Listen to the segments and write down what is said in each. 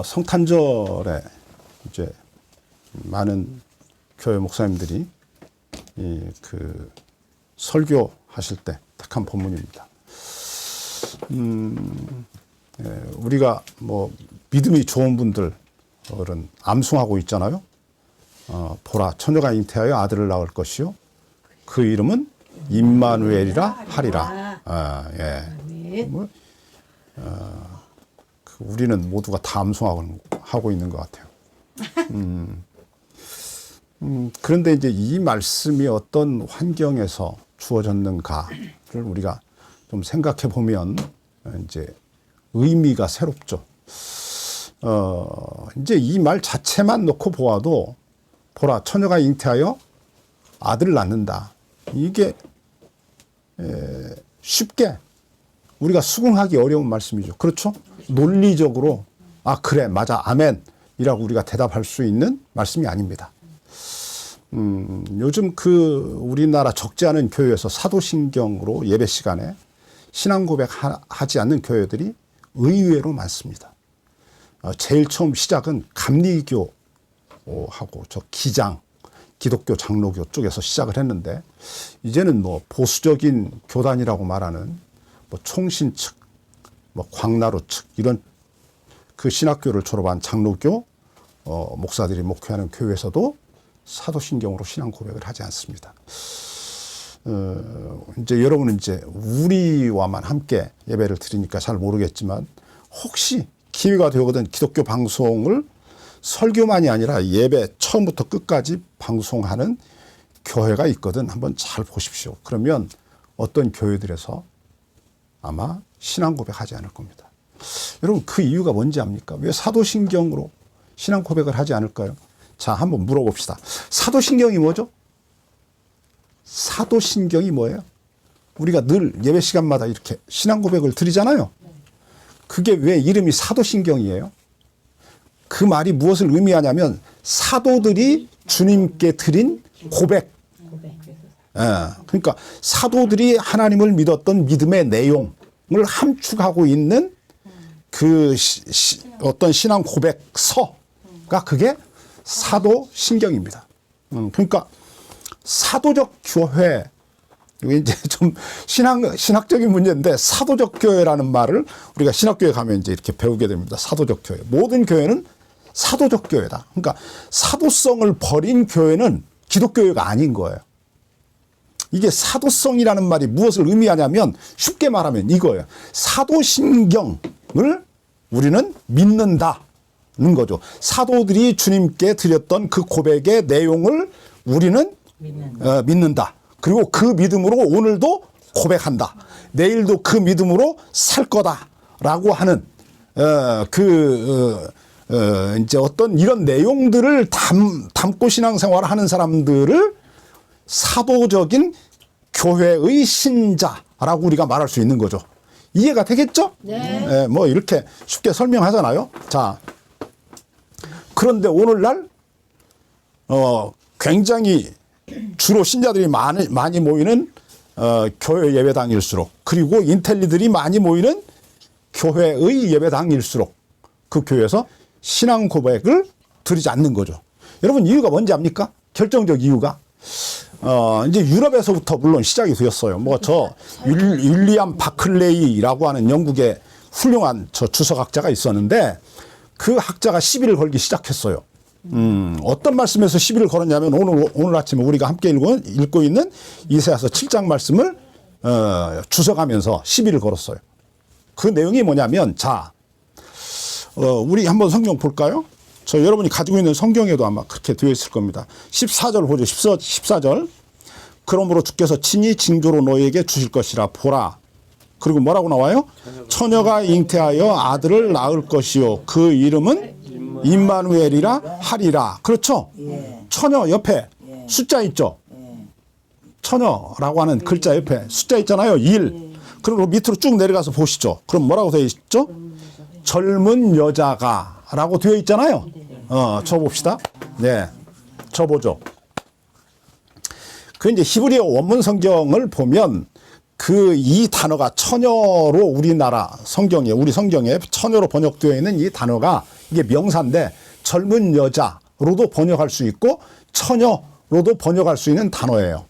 성탄절에 이제 많은 교회 목사님들이 그 설교하실 때 택한 본문입니다. 우리가 뭐 믿음이 좋은 분들은 암송하고 있잖아요. 보라, 처녀가 잉태하여 아들을 낳을 것이요, 그 이름은 임마누엘이라 하리라. 우리는 모두가 다 암송하고 있는 것 같아요. 그런데 이제 이 말씀이 어떤 환경에서 주어졌는가를 우리가 좀 생각해 보면 이제 의미가 새롭죠. 이제 이 말 자체만 놓고 보아도, 보라, 처녀가 잉태하여 아들을 낳는다. 이게 쉽게 우리가 수긍하기 어려운 말씀이죠. 그렇죠? 논리적으로 그래, 맞아, 아멘이라고 우리가 대답할 수 있는 말씀이 아닙니다. 요즘 우리나라 적지 않은 교회에서 사도신경으로 예배 시간에 신앙 고백하지 않는 교회들이 의외로 많습니다. 제일 처음 시작은 감리교하고 저 기장, 기독교 장로교 쪽에서 시작을 했는데, 이제는 뭐 보수적인 교단이라고 말하는 뭐 총신 측, 뭐 광나루 측, 이런 그 신학교를 졸업한 장로교 목사들이 목회하는 교회에서도 사도신경으로 신앙 고백을 하지 않습니다. 이제 여러분은 이제 우리와만 함께 예배를 드리니까 잘 모르겠지만, 혹시 기회가 되거든 기독교 방송을 설교만이 아니라 예배 처음부터 끝까지 방송하는 교회가 있거든 한번 잘 보십시오. 그러면 어떤 교회들에서 아마 신앙 고백하지 않을 겁니다. 여러분, 그 이유가 뭔지 압니까? 왜 사도신경으로 신앙 고백을 하지 않을까요? 자, 한번 물어봅시다. 사도신경이 뭐죠? 사도신경이 뭐예요? 우리가 늘 예배 시간마다 이렇게 신앙 고백을 드리잖아요. 그게 왜 이름이 사도신경이에요? 그 말이 무엇을 의미하냐면, 사도들이 주님께 드린 고백. 그러니까 사도들이 하나님을 믿었던 믿음의 내용을 함축하고 있는 그 어떤 신앙 고백서가 그게 사도신경입니다. 그러니까 사도적 교회, 이게 이제 좀 신학적인 문제인데, 사도적 교회라는 말을 우리가 신학교에 가면 이제 이렇게 배우게 됩니다. 사도적 교회. 모든 교회는 사도적 교회다. 그러니까 사도성을 버린 교회는 기독교회가 아닌 거예요. 이게 사도성이라는 말이 무엇을 의미하냐면, 쉽게 말하면 이거예요. 사도신경을 우리는 믿는다는 거죠. 사도들이 주님께 드렸던 그 고백의 내용을 우리는 믿는다. 그리고 그 믿음으로 오늘도 고백한다. 내일도 그 믿음으로 살 거다라고 하는 이제 어떤 이런 내용들을 담고 신앙생활을 하는 사람들을 사도적인 교회의 신자라고 우리가 말할 수 있는 거죠. 이해가 되겠죠? 네. 뭐 이렇게 쉽게 설명하잖아요. 자, 그런데 오늘날 굉장히 주로 신자들이 많이 모이는 교회 예배당일수록, 그리고 인텔리들이 많이 모이는 교회의 예배당일수록 그 교회에서 신앙 고백을 드리지 않는 거죠. 여러분, 이유가 뭔지 압니까? 결정적 이유가 이제 유럽에서부터 물론 시작이 되었어요. 뭐 저 윌리엄 바클레이라고 하는 영국의 훌륭한 저 주석학자가 있었는데, 그 학자가 시비를 걸기 시작했어요. 어떤 말씀에서 시비를 걸었냐면, 오늘 아침에 우리가 함께 읽고 있는 이사야서 7장 말씀을 주석하면서 시비를 걸었어요. 그 내용이 뭐냐면, 자, 우리 한번 성경 볼까요? 저 여러분이 가지고 있는 성경에도 아마 그렇게 되어 있을 겁니다. 14절 보죠. 14절. 그러므로 주께서 친히 징조로 너희에게 주실 것이라. 보라. 그리고 뭐라고 나와요? 처녀가 잉태하여 아들을 낳을 것이요, 그 이름은 임마누엘이라 하리라. 그렇죠? 처녀 옆에 숫자 있죠? 처녀라고 하는 글자 옆에 숫자 있잖아요. 1. 그리고 밑으로 쭉 내려가서 보시죠. 그럼 뭐라고 되어 있죠? 젊은 여자가 라고 되어 있잖아요. 쳐봅시다. 네. 쳐보죠. 그 이제 히브리어 원문 성경을 보면 그 이 단어가 처녀로 우리나라 성경에, 우리 성경에 처녀로 번역되어 있는 이 단어가 이게 명사인데 젊은 여자로도 번역할 수 있고 처녀로도 번역할 수 있는 단어예요.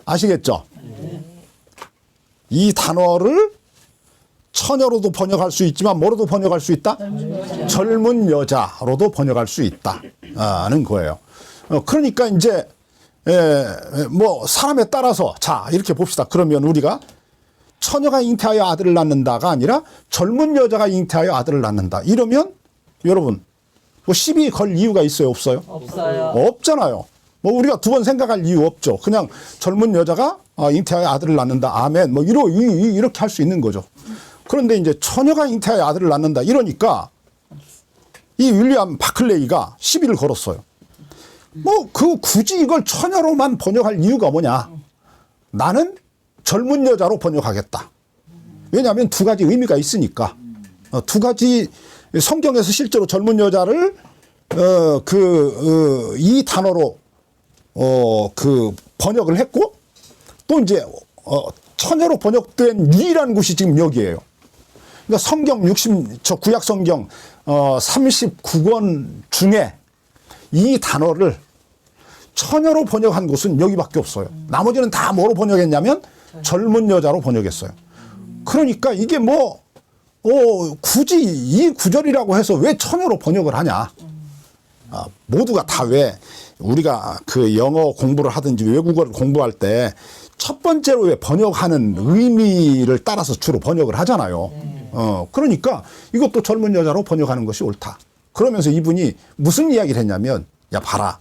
아시겠죠? 이 단어를 처녀로도 번역할 수 있지만 뭐로도 번역할 수 있다? 젊은 여자로도 번역할 수 있다는 거예요. 그러니까 이제 뭐 사람에 따라서 자 이렇게 봅시다. 그러면 우리가 처녀가 잉태하여 아들을 낳는다가 아니라 젊은 여자가 잉태하여 아들을 낳는다. 이러면 여러분 뭐 시비 걸 이유가 있어요? 없어요? 없어요. 없잖아요. 뭐 우리가 두 번 생각할 이유 없죠. 그냥 젊은 여자가 잉태하여 아들을 낳는다. 아멘. 뭐 이렇게 할 수 있는 거죠. 그런데 이제 처녀가 잉태하여 아들을 낳는다. 이러니까 이 윌리엄 바클레이가 시비를 걸었어요. 뭐 굳이 이걸 처녀로만 번역할 이유가 뭐냐. 나는 젊은 여자로 번역하겠다. 왜냐하면 두 가지 의미가 있으니까. 두 가지 성경에서 실제로 젊은 여자를 이 단어로 번역을 했고 또 이제 처녀로 번역된 유일한 곳이 지금 여기에요. 그러니까 성경 구약 성경 39권 중에 이 단어를 처녀로 번역한 곳은 여기밖에 없어요. 나머지는 다 뭐로 번역했냐면 젊은 여자로 번역했어요. 그러니까 이게 뭐 굳이 이 구절이라고 해서 왜 처녀로 번역을 하냐. 모두가 다 왜 우리가 그 영어 공부를 하든지 외국어를 공부할 때 첫 번째로 왜 번역하는 의미를 따라서 주로 번역을 하잖아요. 그러니까 이것도 젊은 여자로 번역하는 것이 옳다. 그러면서 이분이 무슨 이야기를 했냐면 야 봐라.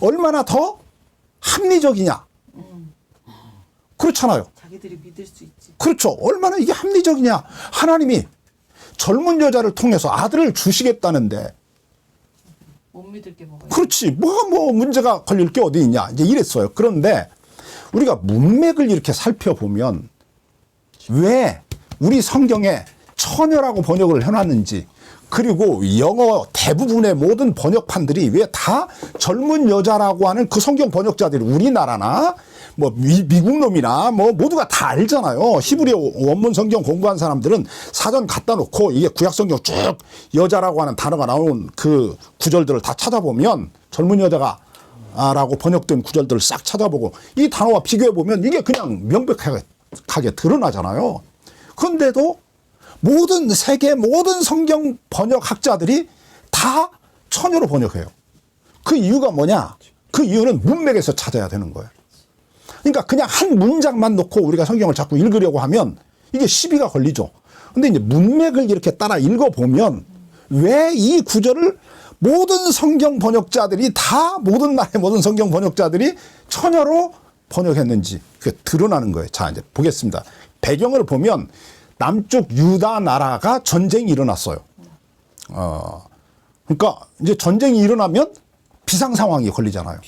얼마나 더 합리적이냐. 그렇잖아요. 자기들이 믿을 수 있지. 그렇죠. 얼마나 이게 합리적이냐. 하나님이 젊은 여자를 통해서 아들을 주시겠다는데 못 믿을 게 뭐가 있어. 그렇지. 뭐 문제가 걸릴 게 어디 있냐. 이제 이랬어요. 그런데 우리가 문맥을 이렇게 살펴보면 왜 우리 성경에 처녀라고 번역을 해놨는지 그리고 영어 대부분의 모든 번역판들이 왜 다 젊은 여자라고 하는 그 성경 번역자들이 우리나라나 뭐 미국 놈이나 뭐 모두가 다 알잖아요. 히브리어 원문 성경 공부한 사람들은 사전 갖다 놓고 이게 구약 성경 쭉 여자라고 하는 단어가 나오는 그 구절들을 다 찾아보면 젊은 여자가 라고 번역된 구절들을 싹 찾아보고 이 단어와 비교해 보면 이게 그냥 명백하게 드러나잖아요. 그런데도 세계 모든 성경 번역학자들이 다 처녀로 번역해요. 그 이유가 뭐냐? 그 이유는 문맥에서 찾아야 되는 거예요. 그러니까 그냥 한 문장만 놓고 우리가 성경을 자꾸 읽으려고 하면 이게 시비가 걸리죠. 근데 이제 문맥을 이렇게 따라 읽어보면 왜 이 구절을 모든 성경 번역자들이 다 모든 나라의 모든 성경 번역자들이 처녀로 번역했는지 그게 드러나는 거예요. 자, 이제 보겠습니다. 배경을 보면 남쪽 유다 나라가 전쟁이 일어났어요. 그러니까 이제 전쟁이 일어나면 비상 상황이 걸리잖아요.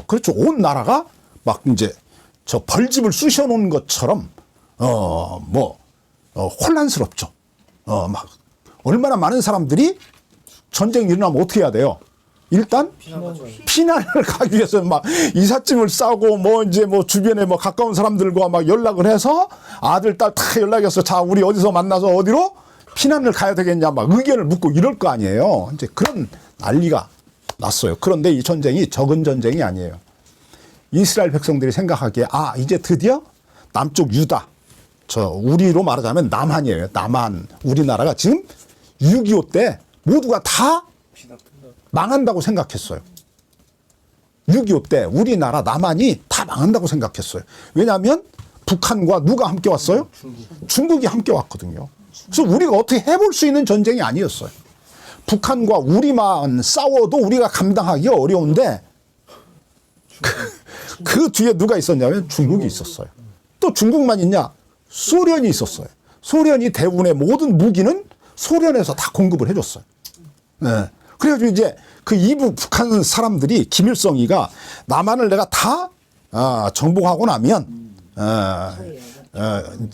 그렇죠. 온 나라가 막 이제 저 벌집을 쑤셔 놓은 것처럼 혼란스럽죠. 막 얼마나 많은 사람들이 전쟁이 일어나면 어떻게 해야 돼요? 일단 피난을 가기 위해서 막 이삿짐을 싸고 이제 주변에 가까운 사람들과 막 연락을 해서 아들, 딸 다 연락해서 자, 우리 어디서 만나서 어디로 피난을 가야 되겠냐 막 의견을 묻고 이럴 거 아니에요. 이제 그런 난리가 났어요. 그런데 이 전쟁이 적은 전쟁이 아니에요. 이스라엘 백성들이 생각하기에 이제 드디어 남쪽 유다, 우리로 말하자면 남한이에요. 남한. 우리나라가 지금 6.25 때 모두가 다 망한다고 생각했어요. 6.25 때 우리나라 남한이 다 망한다고 생각했어요. 왜냐하면 북한과 누가 함께 왔어요? 중국이 함께 왔거든요. 그래서 우리가 어떻게 해볼 수 있는 전쟁이 아니었어요. 북한과 우리만 싸워도 우리가 감당하기 어려운데 그 뒤에 누가 있었냐면 중국이 있었어요. 또 중국만 있냐? 소련이 있었어요. 소련이 대부분의 모든 무기는 소련에서 다 공급을 해줬어요. 네. 그래가지고 이제 그 이부 북한 사람들이 김일성이가 남한을 내가 다 정복하고 나면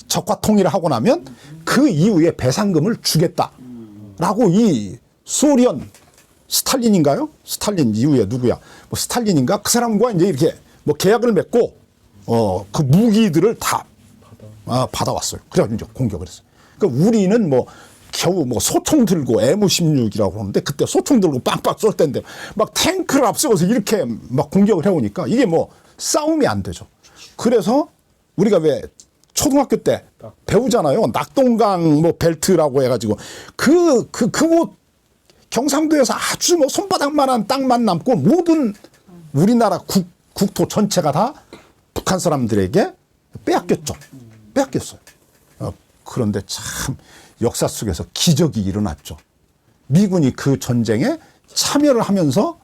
적과 통일을 하고 나면 그 이후에 배상금을 주겠다라고 이 소련 스탈린인가요? 스탈린 이후에 누구야? 스탈린인가? 그 사람과 이제 이렇게 계약을 맺고 그 무기들을 다 받아왔어요. 그래가지고 이제 공격을 했어요. 그러니까 우리는 뭐 겨우 뭐 소총 들고 M16이라고 그러는데 그때 소총 들고 빵빵 쏠 때인데 막 탱크를 앞세워서 이렇게 막 공격을 해오니까 이게 뭐 싸움이 안 되죠. 그래서 우리가 왜 초등학교 때 배우잖아요. 낙동강 뭐 벨트라고 해가지고 그곳 경상도에서 아주 뭐 손바닥만한 땅만 남고 모든 우리나라 국토 전체가 다 북한 사람들에게 빼앗겼죠. 빼앗겼어요. 그런데 참 역사 속에서 기적이 일어났죠. 미군이 그 전쟁에 참여를 하면서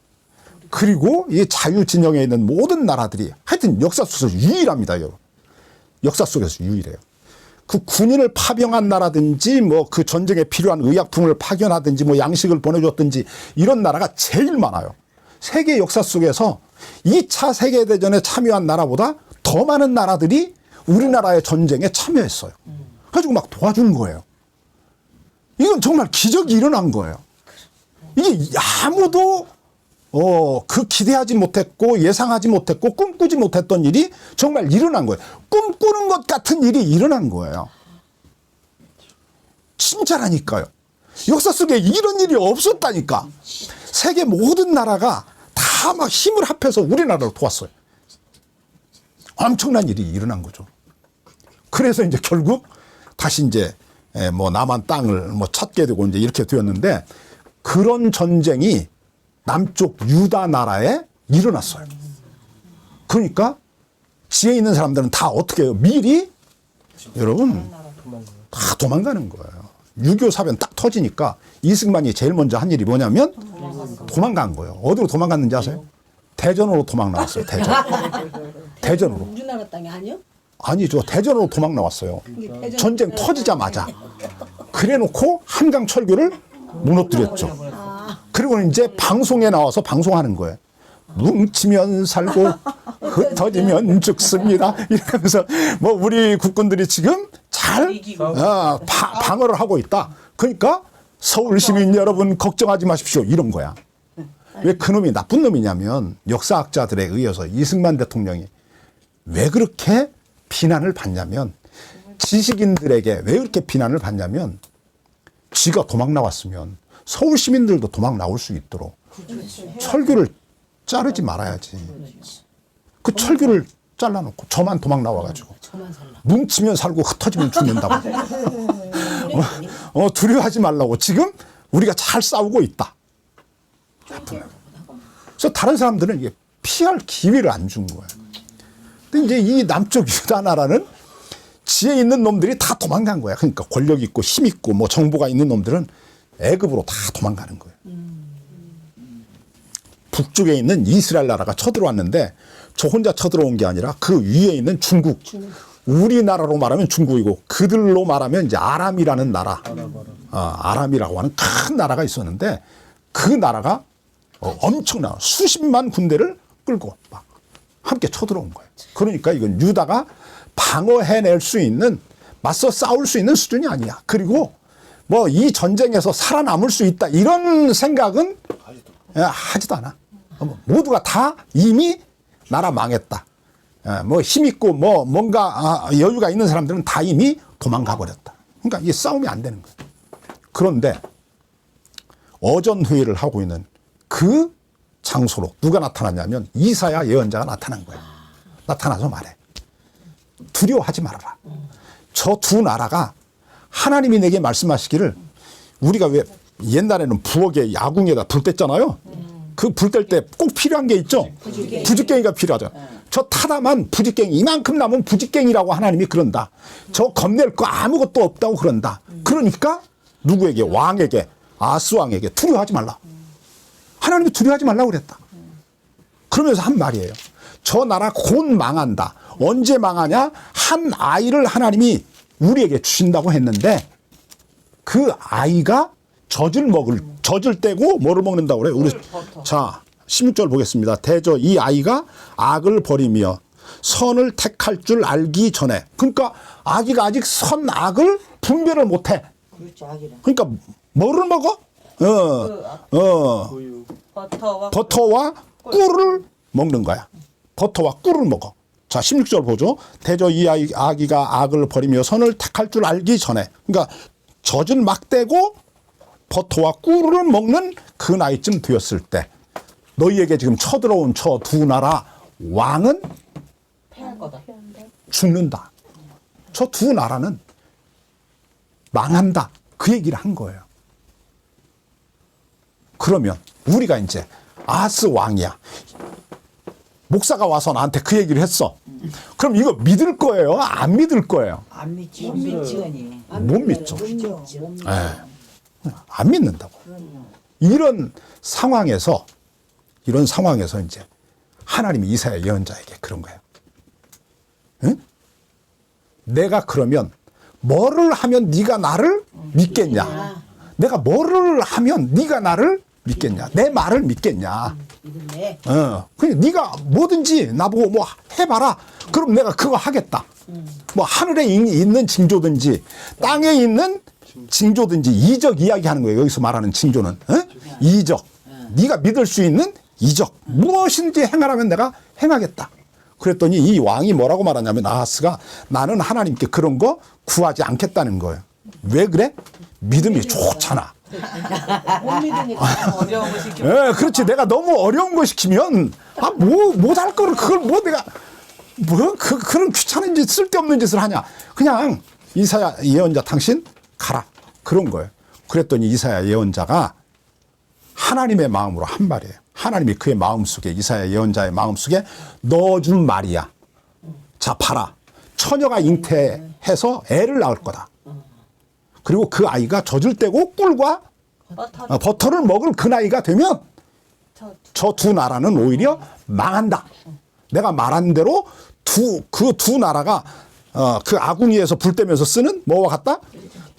그리고 이 자유진영에 있는 모든 나라들이 하여튼 역사 속에서 유일합니다. 여러분. 역사 속에서 유일해요. 그 군인을 파병한 나라든지 뭐 그 전쟁에 필요한 의약품을 파견하든지 뭐 양식을 보내줬든지 이런 나라가 제일 많아요. 세계 역사 속에서 2차 세계대전에 참여한 나라보다 더 많은 나라들이 우리나라의 전쟁에 참여했어요. 가지고 막 도와준 거예요. 이건 정말 기적이 일어난 거예요. 이게 아무도 그 기대하지 못했고 예상하지 못했고 꿈꾸지 못했던 일이 정말 일어난 거예요. 꿈꾸는 것 같은 일이 일어난 거예요. 진짜라니까요. 역사 속에 이런 일이 없었다니까. 세계 모든 나라가 다 막 힘을 합해서 우리나라를 도왔어요. 엄청난 일이 일어난 거죠. 그래서 이제 결국 다시 이제 뭐 남한 땅을 뭐 찾게 되고 이제 이렇게 되었는데 그런 전쟁이 남쪽 유다 나라에 일어났어요. 그러니까 지혜 있는 사람들은 다 어떻게 해요? 미리 여러분 다 도망가는 거예요. 6.25 사변 딱 터지니까 이승만이 제일 먼저 한 일이 뭐냐면 도망간 거예요. 어디로 도망갔는지 아세요? 대전으로 도망 나왔어요. 대전으로. 우리나라 땅이 아니요? 아니죠. 대전으로 도망 나왔어요. 전쟁 터지자마자. 그래놓고 한강 철교를 무너뜨렸죠. 그리고 이제 방송에 나와서 방송하는 거예요. 뭉치면 살고 흩어지면 죽습니다. 이러면서 뭐 우리 국군들이 지금 잘 방어를 하고 있다. 그러니까 서울 시민 여러분 걱정하지 마십시오. 이런 거야. 왜 그놈이 나쁜 놈이냐면 역사학자들에 의해서 이승만 대통령이 왜 그렇게 비난을 받냐면 지식인들에게 왜 그렇게 비난을 받냐면 지가 도망 나왔으면 서울 시민들도 도망 나올 수 있도록 철교를 자르지 말아야지. 그 철교를 잘라놓고 저만 도망 나와가지고 뭉치면 살고 흩어지면 죽는다고. 두려워하지 말라고. 지금 우리가 잘 싸우고 있다. 그래서 다른 사람들은 이게 피할 기회를 안 준 거예요. 근데 이제 이 남쪽 유다 나라는 지혜 있는 놈들이 다 도망간 거야. 그러니까 권력 있고 힘 있고 뭐 정보가 있는 놈들은 애굽으로 다 도망가는 거예요. 북쪽에 있는 이스라엘 나라가 쳐들어왔는데 저 혼자 쳐들어온 게 아니라 그 위에 있는 중국. 우리나라로 말하면 중국이고 그들로 말하면 이제 아람이라는 나라. 아람이라고 하는 큰 나라가 있었는데 그 나라가 엄청난 수십만 군대를 끌고 막 함께 쳐들어온 거예요. 그러니까 이건 유다가 방어해낼 수 있는 맞서 싸울 수 있는 수준이 아니야. 그리고 뭐 이 전쟁에서 살아남을 수 있다 이런 생각은 하지도 않아. 모두가 다 이미 나라 망했다. 뭐 힘 있고 뭐 뭔가 여유가 있는 사람들은 다 이미 도망가 버렸다. 그러니까 이게 싸움이 안 되는 거예요. 그런데 어전 회의를 하고 있는 그 장소로 누가 나타났냐면 이사야 예언자가 나타난 거예요. 나타나서 말해. 두려워하지 말아라. 저 두 나라가 하나님이 내게 말씀하시기를 우리가 왜 옛날에는 부엌에 야궁에다 불 뗐잖아요. 그 불 뗄 때 꼭 필요한 게 있죠. 부직갱이가 필요하죠. 저 타다만 부직갱이 이만큼 남은 부직갱이라고 하나님이 그런다. 저 겁낼 거 아무것도 없다고 그런다. 그러니까 누구에게 왕에게 아스 왕에게 두려워하지 말라. 하나님이 두려워하지 말라고 그랬다. 그러면서 한 말이에요. 저 나라 곧 망한다. 언제 망하냐? 한 아이를 하나님이 우리에게 주신다고 했는데 그 아이가 젖을 떼고 뭐를 먹는다고 그래요? 우리 자 16절 보겠습니다. 대저 이 아이가 악을 버리며 선을 택할 줄 알기 전에 그러니까 아기가 아직 선악을 분별을 못해. 그러니까 뭐를 먹어? 버터와 버터와 꿀을 먹는 거야. 버터와 꿀을 먹어. 자, 16절 보죠. 대저 이 아기가 악을 버리며 선을 택할 줄 알기 전에. 그러니까 젖을 막대고 버터와 꿀을 먹는 그 나이쯤 되었을 때 너희에게 지금 쳐들어온 저 두 나라 왕은 패할 거다. 죽는다. 저 두 나라는 망한다. 그 얘기를 한 거예요. 그러면 우리가 이제 아하스 왕이야. 목사가 와서 나한테 그 얘기를 했어. 그럼 이거 믿을 거예요? 안 믿을 거예요? 안 믿지. 못 믿지. 못 믿죠. 못 믿지. 예. 안 믿는다고. 이런 상황에서 이제 하나님이 이사야 예언자에게 그런 거예요. 응? 내가 그러면 뭐를 하면 네가 나를 믿겠냐? 내가 뭐를 하면 네가 나를 믿겠냐? 내 말을 믿겠냐? 믿을래. 그냥 네가 뭐든지 나보고 뭐 해봐라. 그럼 내가 그거 하겠다. 뭐 하늘에 있는 징조든지 땅에 있는 징조든지 이적 이야기하는 거예요. 여기서 말하는 징조는 이적. 네가 믿을 수 있는 이적. 무엇인지 행하라면 내가 행하겠다. 그랬더니 이 왕이 뭐라고 말하냐면 아하스가 나는 하나님께 그런 거 구하지 않겠다는 거예요. 왜 그래? 믿음이 좋잖아. 못 믿으니까. 어려운 거 시키면. 예, 그렇지. 내가 너무 어려운 거 시키면, 못할 거를 그걸 내가, 그런 귀찮은 짓, 쓸데없는 짓을 하냐. 그냥 이사야 예언자 당신 가라. 그런 거예요. 그랬더니 이사야 예언자가 하나님의 마음으로 한 말이에요. 하나님이 그의 마음속에, 이사야 예언자의 마음속에 넣어준 말이야. 자, 봐라. 처녀가 잉태해서 애를 낳을 거다. 그리고 그 아이가 젖을 떼고 꿀과 버터를 먹을 그 나이가 되면 저 두 나라는 오히려 망한다. 내가 말한 대로 그 두 나라가 그 아궁이에서 불 떼면서 쓰는 뭐와 같다?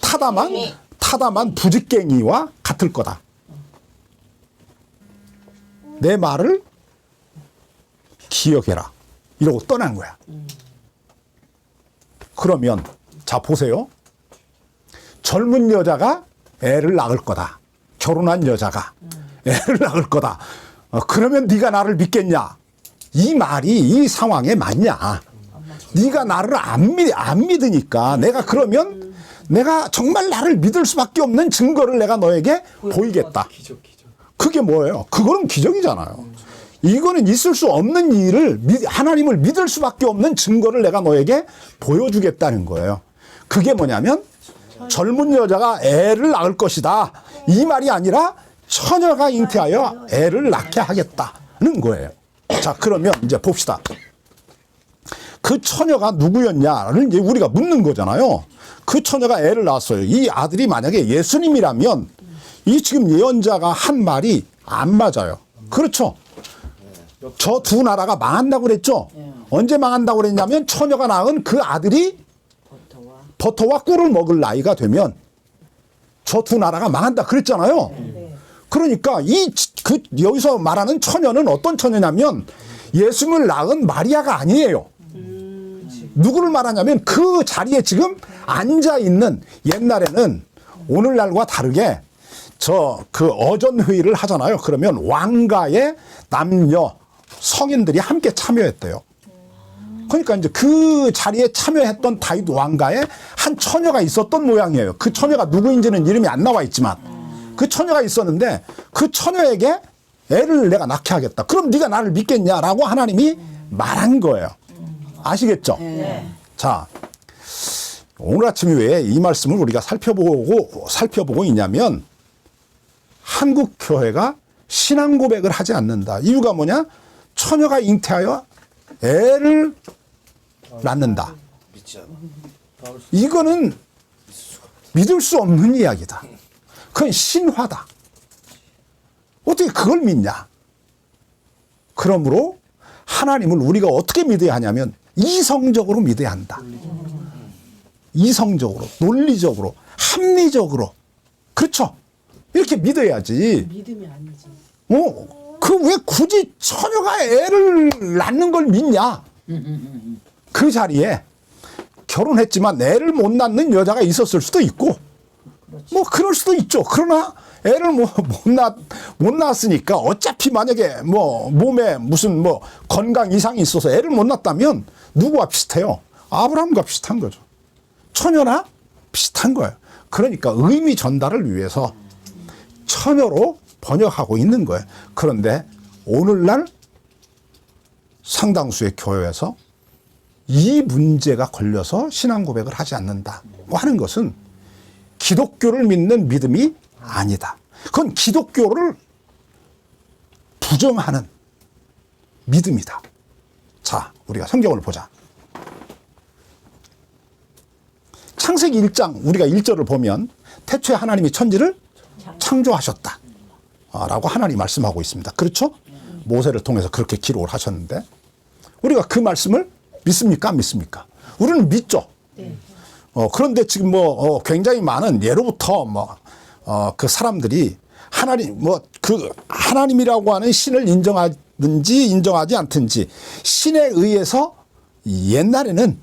타담한 부직갱이와 같을 거다. 내 말을 기억해라. 이러고 떠난 거야. 그러면 자 보세요. 젊은 여자가 애를 낳을 거다. 결혼한 여자가 애를 낳을 거다. 그러면 네가 나를 믿겠냐? 이 말이 이 상황에 맞냐? 네가 나를 안 믿으니까 내가 그러면 내가 정말 나를 믿을 수밖에 없는 증거를 내가 너에게 보이겠다. 그게 뭐예요? 그거는 기적이잖아요. 이거는 있을 수 없는 일을 하나님을 믿을 수밖에 없는 증거를 내가 너에게 보여주겠다는 거예요. 그게 뭐냐면 젊은 여자가 애를 낳을 것이다. 이 말이 아니라 처녀가 잉태하여 애를 낳게 하겠다는 거예요. 자, 그러면 이제 봅시다. 그 처녀가 누구였냐를 이제 우리가 묻는 거잖아요. 그 처녀가 애를 낳았어요. 이 아들이 만약에 예수님이라면 이 지금 예언자가 한 말이 안 맞아요. 그렇죠? 저 두 나라가 망한다고 그랬죠? 언제 망한다고 그랬냐면 처녀가 낳은 그 아들이 버터와 꿀을 먹을 나이가 되면 저 두 나라가 망한다 그랬잖아요. 그러니까 여기서 말하는 처녀는 어떤 처녀냐면 예수님을 낳은 마리아가 아니에요. 누구를 말하냐면 그 자리에 지금 앉아 있는 옛날에는 오늘날과 다르게 그 어전 회의를 하잖아요. 그러면 왕가의 남녀 성인들이 함께 참여했대요. 그러니까 이제 그 자리에 참여했던 다윗 왕가에 한 처녀가 있었던 모양이에요. 그 처녀가 누구인지는 이름이 안 나와 있지만 그 처녀가 있었는데 그 처녀에게 애를 내가 낳게 하겠다. 그럼 네가 나를 믿겠냐라고 하나님이 말한 거예요. 아시겠죠? 자, 오늘 아침에 왜 이 말씀을 우리가 살펴보고 있냐면 한국 교회가 신앙 고백을 하지 않는다. 이유가 뭐냐? 처녀가 잉태하여 애를 낳는다. 이거는 믿을 수 없는 이야기다. 그건 신화다. 어떻게 그걸 믿냐? 그러므로 하나님을 우리가 어떻게 믿어야 하냐면 이성적으로 믿어야 한다. 이성적으로, 논리적으로, 합리적으로. 그렇죠? 이렇게 믿어야지. 믿음이 아니지. 그 왜 굳이 처녀가 애를 낳는 걸 믿냐? 그 자리에 결혼했지만 애를 못 낳는 여자가 있었을 수도 있고, 뭐 그럴 수도 있죠. 그러나 애를 못 낳았으니까 어차피 만약에 뭐 몸에 무슨 뭐 건강 이상이 있어서 애를 못 낳았다면 누구와 비슷해요? 아브라함과 비슷한 거죠. 처녀나 비슷한 거예요. 그러니까 의미 전달을 위해서 처녀로 번역하고 있는 거예요. 그런데 오늘날 상당수의 교회에서 이 문제가 걸려서 신앙 고백을 하지 않는다고 하는 것은 기독교를 믿는 믿음이 아니다. 그건 기독교를 부정하는 믿음이다. 자, 우리가 성경을 보자. 창세기 1장 우리가 1절을 보면 태초에 하나님이 천지를 창조하셨다 라고 하나님이 말씀하고 있습니다. 그렇죠? 모세를 통해서 그렇게 기록을 하셨는데 우리가 그 말씀을 믿습니까? 안 믿습니까? 우리는 믿죠. 그런데 지금 굉장히 많은 예로부터 그 사람들이 하나님이라고 하는 신을 인정하든지 인정하지 않든지 신에 의해서 옛날에는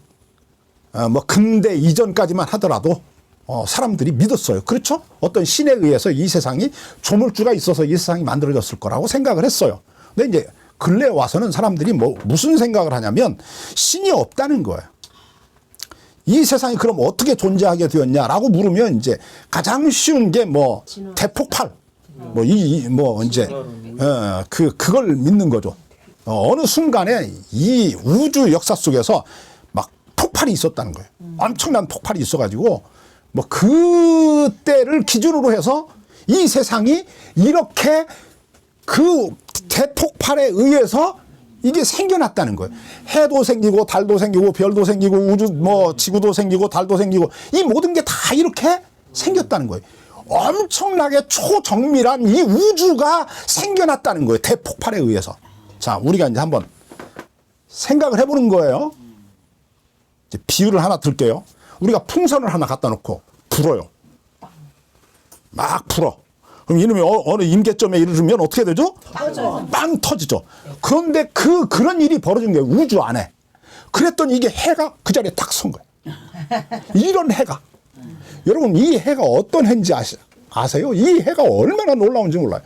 근대 이전까지만 하더라도 사람들이 믿었어요. 그렇죠? 어떤 신에 의해서 이 세상이 조물주가 있어서 이 세상이 만들어졌을 거라고 생각을 했어요. 근데 이제 근래에 와서는 사람들이 무슨 생각을 하냐면 신이 없다는 거예요. 이 세상이 그럼 어떻게 존재하게 되었냐라고 물으면 이제 가장 쉬운 게 대폭발 그걸 믿는 거죠. 어느 순간에 이 우주 역사 속에서 막 폭발이 있었다는 거예요. 엄청난 폭발이 있어가지고 그때를 기준으로 해서 이 세상이 이렇게 그 대폭발에 의해서 이게 생겨났다는 거예요. 해도 생기고 달도 생기고 별도 생기고 우주 지구도 생기고 달도 생기고 이 모든 게 다 이렇게 생겼다는 거예요. 엄청나게 초정밀한 이 우주가 생겨났다는 거예요. 대폭발에 의해서. 자, 우리가 이제 한번 생각을 해보는 거예요. 이제 비유를 하나 들게요. 우리가 풍선을 하나 갖다 놓고 불어요. 막 불어. 그럼 이놈이 어느 임계점에 이르면 어떻게 되죠? 빵 터지죠. 그런데 그런 일이 벌어진 거예요. 우주 안에. 그랬더니 이게 해가 그 자리에 딱 선 거예요. 이런 해가. 여러분 이 해가 어떤 해인지 아세요? 이 해가 얼마나 놀라운지 몰라요.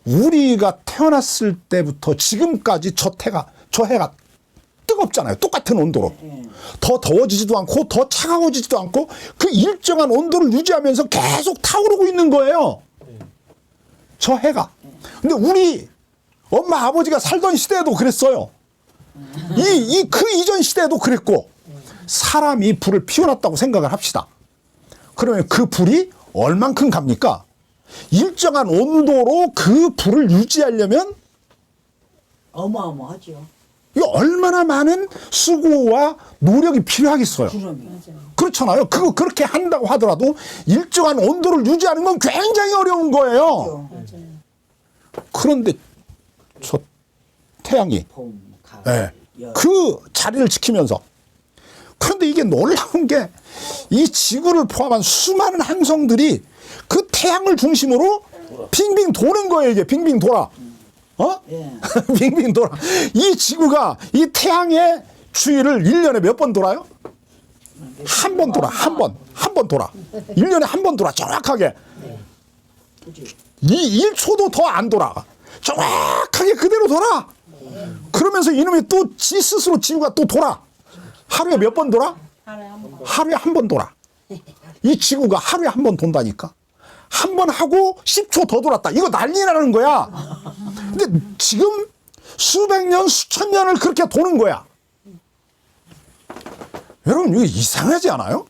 우리가 태어났을 때부터 지금까지 저 해가 뜨겁잖아요. 똑같은 온도로. 더 더워지지도 않고 더 차가워지지도 않고 그 일정한 온도를 유지하면서 계속 타오르고 있는 거예요. 저 해가. 근데 우리 엄마 아버지가 살던 시대에도 그랬어요. 그 이전 시대에도 그랬고 사람이 불을 피워놨다고 생각을 합시다. 그러면 그 불이 얼만큼 갑니까? 일정한 온도로 그 불을 유지하려면 어마어마하죠. 이 얼마나 많은 수고와 노력이 필요하겠어요. 그렇잖아요. 그렇게 한다고 하더라도 일정한 온도를 유지하는 건 굉장히 어려운 거예요. 그런데 저 태양이 그 자리를 지키면서 그런데 이게 놀라운 게 이 지구를 포함한 수많은 행성들이 그 태양을 중심으로 빙빙 도는 거예요. 이게 빙빙 돌아. 빙빙 돌아. 이 지구가 이 태양의 주위를 1년에 몇 번 돌아요? 한 번 돌아. 한 번 돌아. 1년에 한 번 돌아. 정확하게. 이 1초도 더 안 돌아. 정확하게 그대로 돌아. 그러면서 이놈이 또 지 스스로 지구가 또 돌아. 하루에 몇 번 돌아? 하루에 한 번 돌아. 이 지구가 하루에 한 번 돈다니까. 한 번 하고 10초 더 돌았다. 이거 난리나는 거야. 근데 지금 수백 년, 수천 년을 그렇게 도는 거야. 여러분, 이거 이상하지 않아요?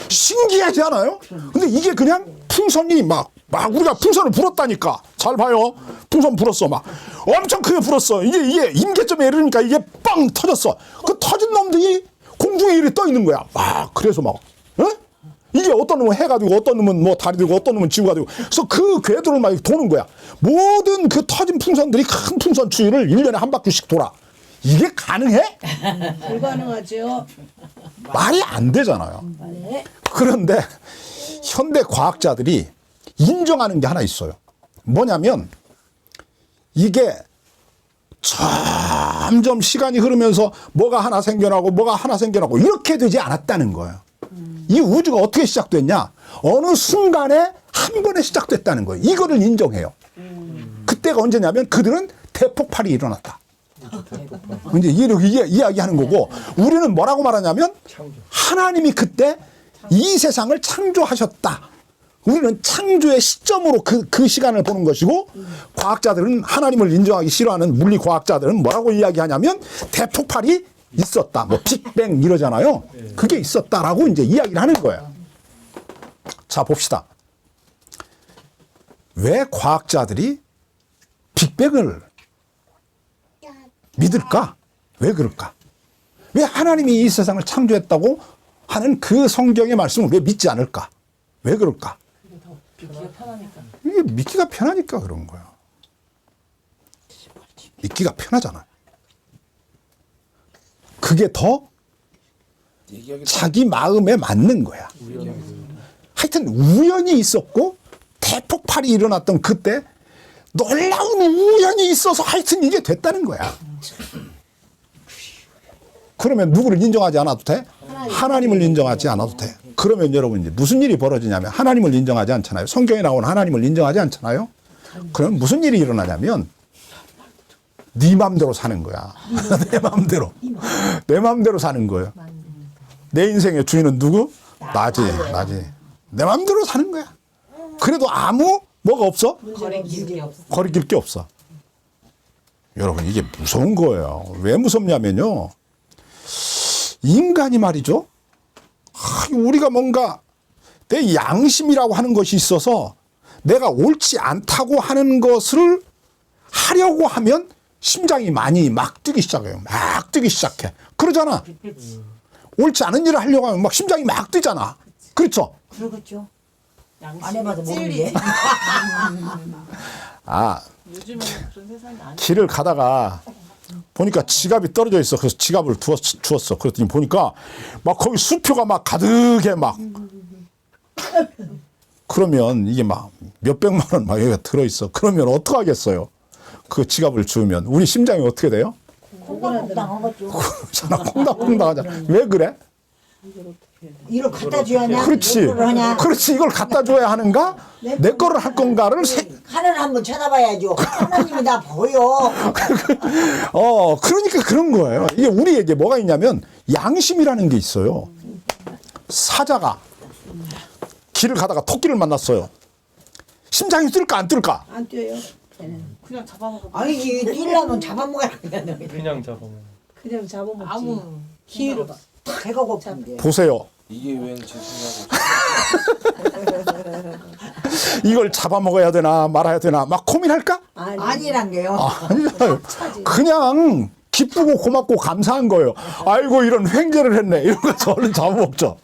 신기하지 않아요? 근데 이게 그냥 풍선이 막 우리가 풍선을 불었다니까. 잘 봐요. 풍선 불었어. 막 엄청 크게 불었어. 이게 임계점에 이르니까 이게 빵 터졌어. 그 터진 놈들이 공중에 이렇게 떠 있는 거야. 그래서 막, 이게 어떤 놈은 해가 되고, 어떤 놈은 달이 되고, 어떤 놈은 지구가 되고. 그래서 그 궤도를 막 도는 거야. 모든 그 터진 풍선들이 큰 풍선 추위를 1년에 한 바퀴씩 돌아. 이게 가능해? 불가능하죠. 말이 안 되잖아요. 그런데 현대 과학자들이 인정하는 게 하나 있어요. 뭐냐면 이게 점점 시간이 흐르면서 뭐가 하나 생겨나고 이렇게 되지 않았다는 거예요. 이 우주가 어떻게 시작됐냐? 어느 순간에 한 번에 시작됐다는 거예요. 이거를 인정해요. 그때가 언제냐면 그들은 대폭발이 일어났다. 이제 이렇게 이야기하는 거고, 우리는 뭐라고 말하냐면 하나님이 그때 이 세상을 창조하셨다. 우리는 창조의 시점으로 그 시간을 보는 것이고, 과학자들은 하나님을 인정하기 싫어하는 물리 과학자들은 뭐라고 이야기하냐면 대폭발이 있었다. 뭐 빅뱅 이러잖아요. 그게 있었다라고 이제 이야기를 하는 거예요. 자, 봅시다. 왜 과학자들이 빅뱅을 믿을까? 왜 그럴까? 왜 하나님이 이 세상을 창조했다고 하는 그 성경의 말씀을 왜 믿지 않을까? 왜 그럴까? 믿기가 편하니까. 이게 믿기가 편하니까 그런 거야. 믿기가 편하잖아. 그게 더 자기 마음에 맞는 거야. 하여튼 우연이 있었고 대폭발이 일어났던 그때 놀라운 우연이 있어서 하여튼 이게 됐다는 거야. 그러면 누구를 인정하지 않아도 돼? 하나님을 인정하지 않아도 돼. 그러면 여러분 이제 무슨 일이 벌어지냐면 하나님을 인정하지 않잖아요. 성경에 나오는 하나님을 인정하지 않잖아요. 그럼 무슨 일이 일어나냐면 네 맘대로 사는 거야. 내 맘대로. 내 맘대로 사는 거예요. 내 인생의 주인은 누구? 나지. 내 맘대로 사는 거야. 그래도 아무 뭐가 없어? 거리낄 게 없어. 거리낄 게 없어. 여러분 이게 무서운 거예요. 왜 무섭냐면요. 인간이 말이죠. 우리가 뭔가 내 양심이라고 하는 것이 있어서 내가 옳지 않다고 하는 것을 하려고 하면 심장이 많이 막 뛰기 시작해요. 막 뛰기 시작해. 그러잖아. 옳지 않은 일을 하려고 하면 막 심장이 막 뛰잖아. 그렇죠? 그러겠죠. 안 양심이 해봐도 찔리지. 모르는데. 아, 요즘은 그런 세상이 아니야. 길을 가다가 보니까 지갑이 떨어져 있어. 그래서 지갑을 주웠어. 그랬더니 보니까 막 거기 수표가 막 가득해 막. 그러면 이게 막 몇백만 원 막 여기가 들어있어. 그러면 어떡하겠어요? 그 지갑을 주우면 우리 심장이 어떻게 돼요? 콩당콩당 하겠죠. 그렇잖아. 콩닥콩닥 하자. 왜 그래? 이걸 갖다 줘야 하냐? 그렇지. 내 거를 하냐? 그렇지. 이걸 갖다 줘야 하는가? 내 거를 할 건가를 하나는 한번 쳐다봐야죠. 하나님이 나 보여. 그러니까 그런 거예요. 이게 우리에게 뭐가 있냐면 양심이라는 게 있어요. 사자가 길을 가다가 토끼를 만났어요. 심장이 뛸까 안 뛸까? 안 뛰어요. 그냥 잡아먹어. 아니지, 뛰려면 잡아먹어야 그냥. 그냥 잡아먹어. 그냥 잡아먹지. 아무 기회를 생각 봐. 배가 고픈데. 보세요. 이게 웬 죄송하고 이걸 잡아먹어야 되나 말아야 되나 막 고민할까? 아니란 게요. 아니요. 그냥 기쁘고 고맙고 감사한 거예요. 아이고 이런 횡재를 했네. 이러면서 얼른 잡아먹죠.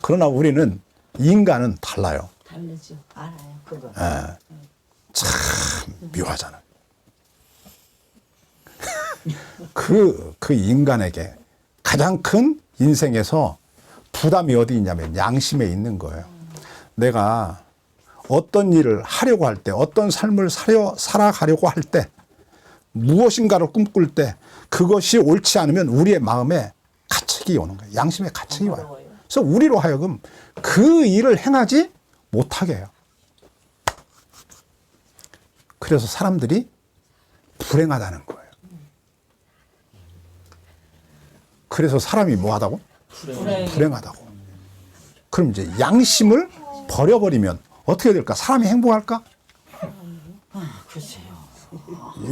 그러나 우리는 인간은 달라요. 다르죠. 알아요. 그거. 참 묘하잖아요. 그 인간에게 가장 큰 인생에서 부담이 어디 있냐면 양심에 있는 거예요. 내가 어떤 일을 하려고 할 때, 어떤 삶을 살아가려고 할 때, 무엇인가를 꿈꿀 때 그것이 옳지 않으면 우리의 마음에 가책이 오는 거예요. 양심에 가책이 와요. 그래서 우리로 하여금 그 일을 행하지 못하게 해요. 그래서 사람들이 불행하다는 거예요. 그래서 사람이 뭐 하다고? 불행하다고. 그럼 이제 양심을 버려버리면 어떻게 될까? 사람이 행복할까? 글쎄요.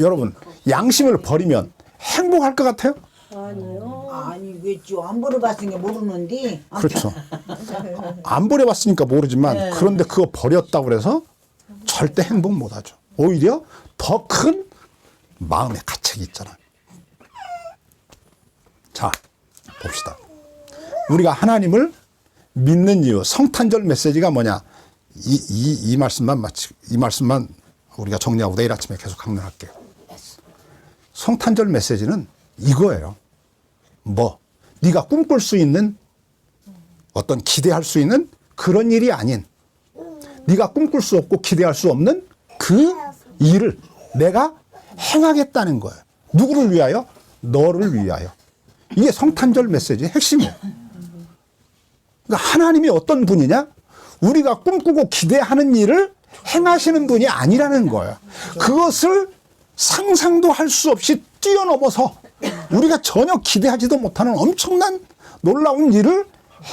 여러분, 양심을 버리면 행복할 것 같아요? 아니요. 아니겠죠. 안 버려봤으니까 모르는데. 그렇죠. 안 버려봤으니까 모르지만 그런데 그거 버렸다고 그래서 절대 행복 못하죠. 오히려 더 큰 마음의 가책이 있잖아요. 자, 봅시다. 우리가 하나님을 믿는 이유, 성탄절 메시지가 뭐냐? 이 말씀만 우리가 정리하고 내일 아침에 계속 강론할게요. 성탄절 메시지는 이거예요. 뭐 네가 꿈꿀 수 있는 어떤 기대할 수 있는 그런 일이 아닌, 네가 꿈꿀 수 없고 기대할 수 없는 그 일을 내가 행하겠다는 거예요. 누구를 위하여? 너를 위하여. 이게 성탄절 메시지의 핵심이에요. 그러니까 하나님이 어떤 분이냐? 우리가 꿈꾸고 기대하는 일을 행하시는 분이 아니라는 거예요. 그것을 상상도 할 수 없이 뛰어넘어서 우리가 전혀 기대하지도 못하는 엄청난 놀라운 일을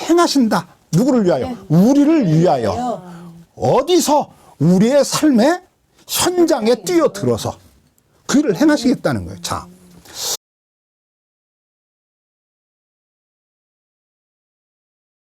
행하신다. 누구를 위하여? 우리를 위하여. 어디서? 우리의 삶의 현장에 뛰어들어서 그 일을 행하시겠다는 거예요. 자,